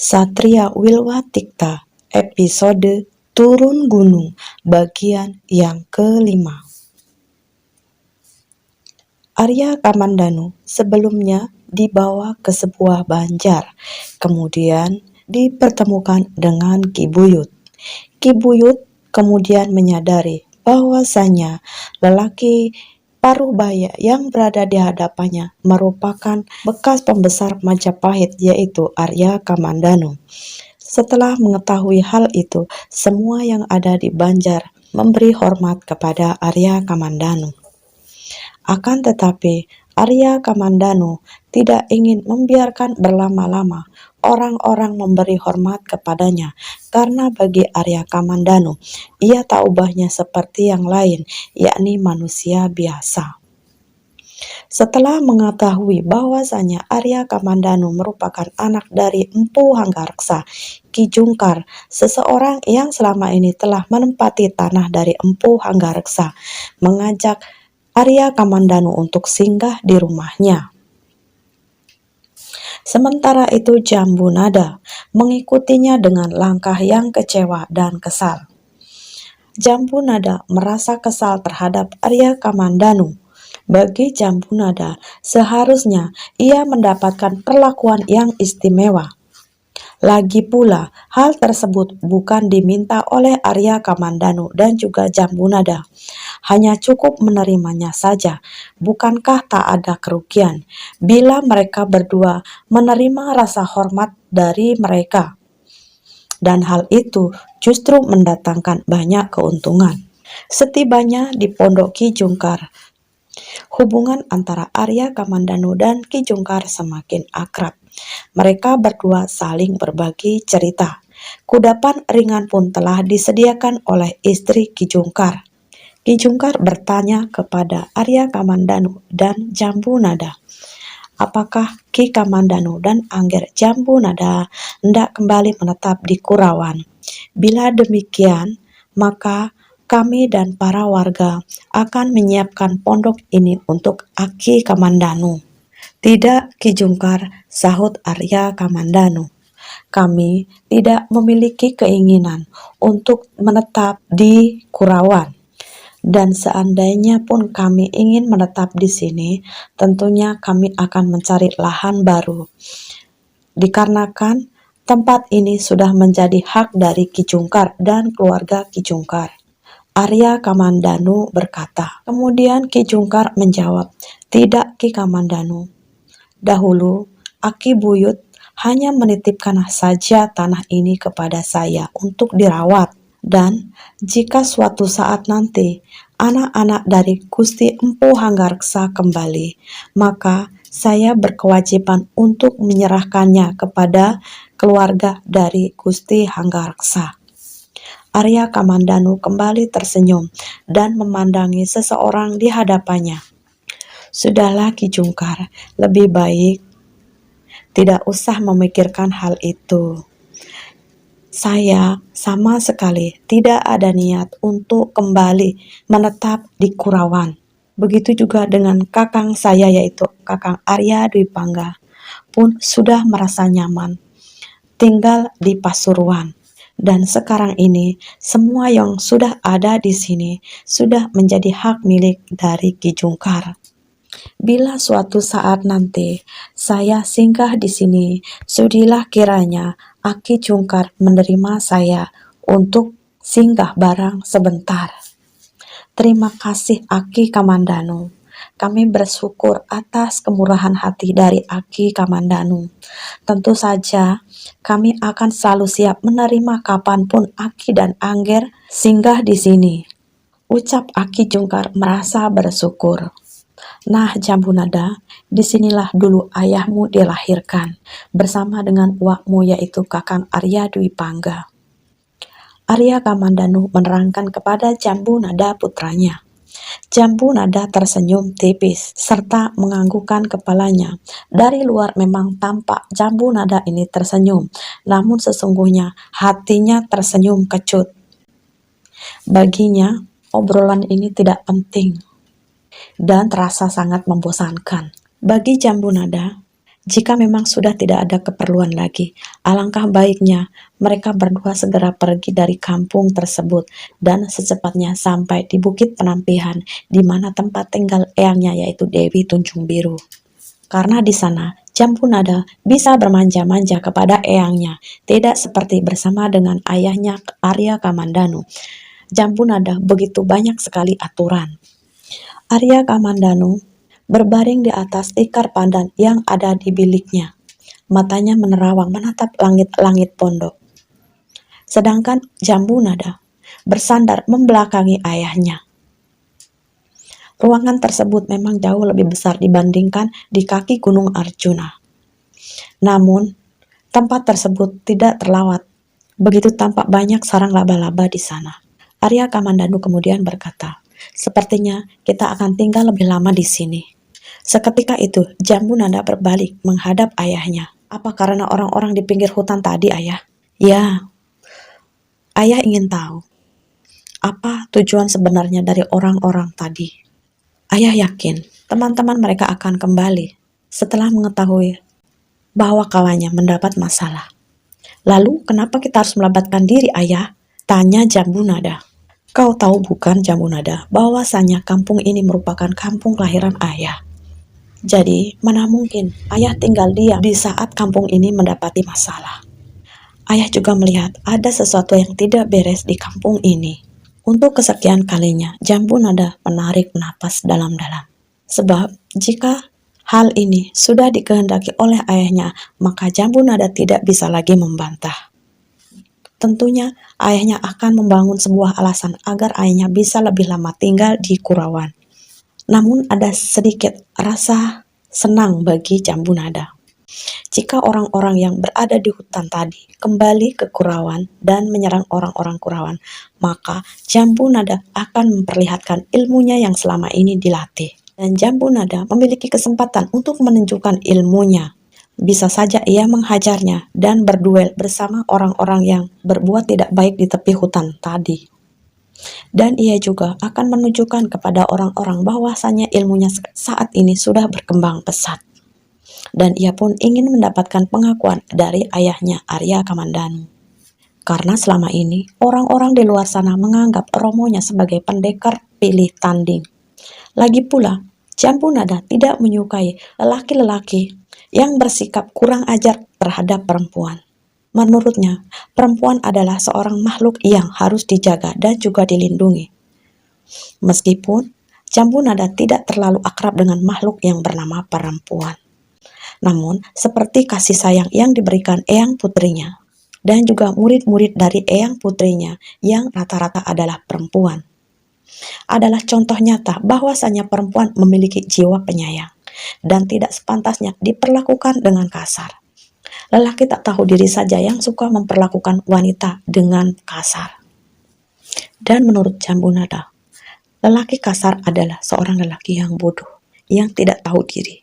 Satria Wilwatikta, episode Turun Gunung, bagian yang kelima. Arya Kamandanu sebelumnya dibawa ke sebuah banjar, kemudian dipertemukan dengan Ki Buyut. Ki Buyut kemudian menyadari bahwasanya lelaki Parubaya yang berada di hadapannya merupakan bekas pembesar Majapahit, yaitu Arya Kamandanu. Setelah mengetahui hal itu, semua yang ada di Banjar memberi hormat kepada Arya Kamandanu. Akan tetapi, Arya Kamandanu tidak ingin membiarkan berlama-lama orang-orang memberi hormat kepadanya, karena bagi Arya Kamandanu, ia tak ubahnya seperti yang lain, yakni manusia biasa. Setelah mengetahui bahwasanya Arya Kamandanu merupakan anak dari Empu Hanggareksa, Ki Jungkar, seseorang yang selama ini telah menempati tanah dari Empu Hanggareksa, mengajak Arya Kamandanu untuk singgah di rumahnya. Sementara itu Jambu Nada mengikutinya dengan langkah yang kecewa dan kesal. Jambu Nada merasa kesal terhadap Arya Kamandanu. Bagi Jambu Nada, seharusnya ia mendapatkan perlakuan yang istimewa. Lagi pula, hal tersebut bukan diminta oleh Arya Kamandanu dan juga Jambu Nada. Hanya cukup menerimanya saja. Bukankah tak ada kerugian bila mereka berdua menerima rasa hormat dari mereka? Dan hal itu justru mendatangkan banyak keuntungan. Setibanya di Pondok Ki Jungkar, hubungan antara Arya Kamandanu dan Ki Jungkar semakin akrab. Mereka berdua saling berbagi cerita. Kudapan ringan pun telah disediakan oleh istri Ki Jungkar. Ki Jungkar bertanya kepada Arya Kamandanu dan Jambu Nada, apakah Ki Kamandanu dan Angger Jambu Nada hendak kembali menetap di Kurawan? Bila demikian, maka kami dan para warga akan menyiapkan pondok ini untuk Aki Kamandanu. Tidak, Ki Jungkar, sahut Arya Kamandanu. Kami tidak memiliki keinginan untuk menetap di Kurawan. Dan seandainya pun kami ingin menetap di sini, tentunya kami akan mencari lahan baru. Dikarenakan tempat ini sudah menjadi hak dari Ki Jungkar dan keluarga Ki Jungkar. Arya Kamandanu berkata. Kemudian Ki Jungkar menjawab, tidak Ki Kamandanu. Dahulu, Aki Buyut hanya menitipkan saja tanah ini kepada saya untuk dirawat. Dan jika suatu saat nanti anak-anak dari Gusti Empu Hanggareksa kembali, maka saya berkewajiban untuk menyerahkannya kepada keluarga dari Gusti Hanggareksa. Arya Kamandanu kembali tersenyum dan memandangi seseorang di hadapannya. Sudahlah Ki Jungkar, lebih baik tidak usah memikirkan hal itu. Saya sama sekali tidak ada niat untuk kembali menetap di Kurawan. Begitu juga dengan kakang saya, yaitu Kakang Arya Dwi Pangga, pun sudah merasa nyaman tinggal di Pasuruan. Dan sekarang ini semua yang sudah ada di sini sudah menjadi hak milik dari Ki Jungkar. Bila suatu saat nanti saya singgah di sini, sudilah kiranya Aki Jungkar menerima saya untuk singgah barang sebentar. Terima kasih Aki Kamandanu. Kami bersyukur atas kemurahan hati dari Aki Kamandanu. Tentu saja kami akan selalu siap menerima kapanpun Aki dan Angger singgah di sini. Ucap Aki Jungkar merasa bersyukur. Nah Jambu Nada, disinilah dulu ayahmu dilahirkan, bersama dengan uakmu yaitu Kakang Arya Dwi Pangga. Arya Kamandanu menerangkan kepada Jambu Nada putranya. Jambu Nada tersenyum tipis, serta menganggukkan kepalanya. Dari luar memang tampak Jambu Nada ini tersenyum, namun sesungguhnya hatinya tersenyum kecut. Baginya, obrolan ini tidak penting dan terasa sangat membosankan. Bagi Jambu Nada, Jika memang sudah tidak ada keperluan lagi, alangkah baiknya mereka berdua segera pergi dari kampung tersebut dan secepatnya sampai di Bukit Penampihan, di mana tempat tinggal eyangnya yaitu Dewi Tunjung Biru. Karena di sana Jambu Nada bisa bermanja-manja kepada eyangnya, tidak seperti bersama dengan ayahnya Arya Kamandanu. Jambu Nada begitu banyak sekali aturan. Arya Kamandanu berbaring di atas tikar pandan yang ada di biliknya. Matanya menerawang menatap langit-langit pondok. Sedangkan Jambu Nada bersandar membelakangi ayahnya. Ruangan tersebut memang jauh lebih besar dibandingkan di kaki Gunung Arjuna. Namun, tempat tersebut tidak terlawat. Begitu tampak banyak sarang laba-laba di sana. Arya Kamandanu kemudian berkata, "Sepertinya kita akan tinggal lebih lama di sini." Seketika itu, Jambu Nada berbalik menghadap ayahnya. "Apa karena orang-orang di pinggir hutan tadi, ayah?" "Ya, ayah ingin tahu apa tujuan sebenarnya dari orang-orang tadi. Ayah yakin teman-teman mereka akan kembali setelah mengetahui bahwa kawannya mendapat masalah." "Lalu kenapa kita harus melabatkan diri, ayah?" tanya Jambu Nada. "Kau tahu bukan, Jambu Nada, bahwasanya kampung ini merupakan kampung kelahiran ayah. Jadi, mana mungkin ayah tinggal diam di saat kampung ini mendapati masalah. Ayah juga melihat ada sesuatu yang tidak beres di kampung ini." Untuk kesekian kalinya, Jambu Nada menarik napas dalam-dalam. Sebab, jika hal ini sudah dikehendaki oleh ayahnya, maka Jambu Nada tidak bisa lagi membantah. Tentunya, ayahnya akan membangun sebuah alasan agar ayahnya bisa lebih lama tinggal di Kurawan. Namun ada sedikit rasa senang bagi Jambu Nada. Jika orang-orang yang berada di hutan tadi kembali ke Kurawan dan menyerang orang-orang Kurawan, maka Jambu Nada akan memperlihatkan ilmunya yang selama ini dilatih. Dan Jambu Nada memiliki kesempatan untuk menunjukkan ilmunya. Bisa saja ia menghajarnya dan berduel bersama orang-orang yang berbuat tidak baik di tepi hutan tadi. Dan ia juga akan menunjukkan kepada orang-orang bahwasanya ilmunya saat ini sudah berkembang pesat. Dan ia pun ingin mendapatkan pengakuan dari ayahnya Arya Kamandanu. Karena selama ini orang-orang di luar sana menganggap Romonya sebagai pendekar pilih tanding. Lagi pula, Jambu Nada tidak menyukai lelaki-lelaki yang bersikap kurang ajar terhadap perempuan. Menurutnya, perempuan adalah seorang makhluk yang harus dijaga dan juga dilindungi. Meskipun Jambu Nada tidak terlalu akrab dengan makhluk yang bernama perempuan. Namun, seperti kasih sayang yang diberikan eyang putrinya, dan juga murid-murid dari eyang putrinya yang rata-rata adalah perempuan, adalah contoh nyata bahwasanya perempuan memiliki jiwa penyayang dan tidak sepantasnya diperlakukan dengan kasar. Lelaki tak tahu diri saja yang suka memperlakukan wanita dengan kasar. Dan menurut Jambu Nada, lelaki kasar adalah seorang lelaki yang bodoh, yang tidak tahu diri.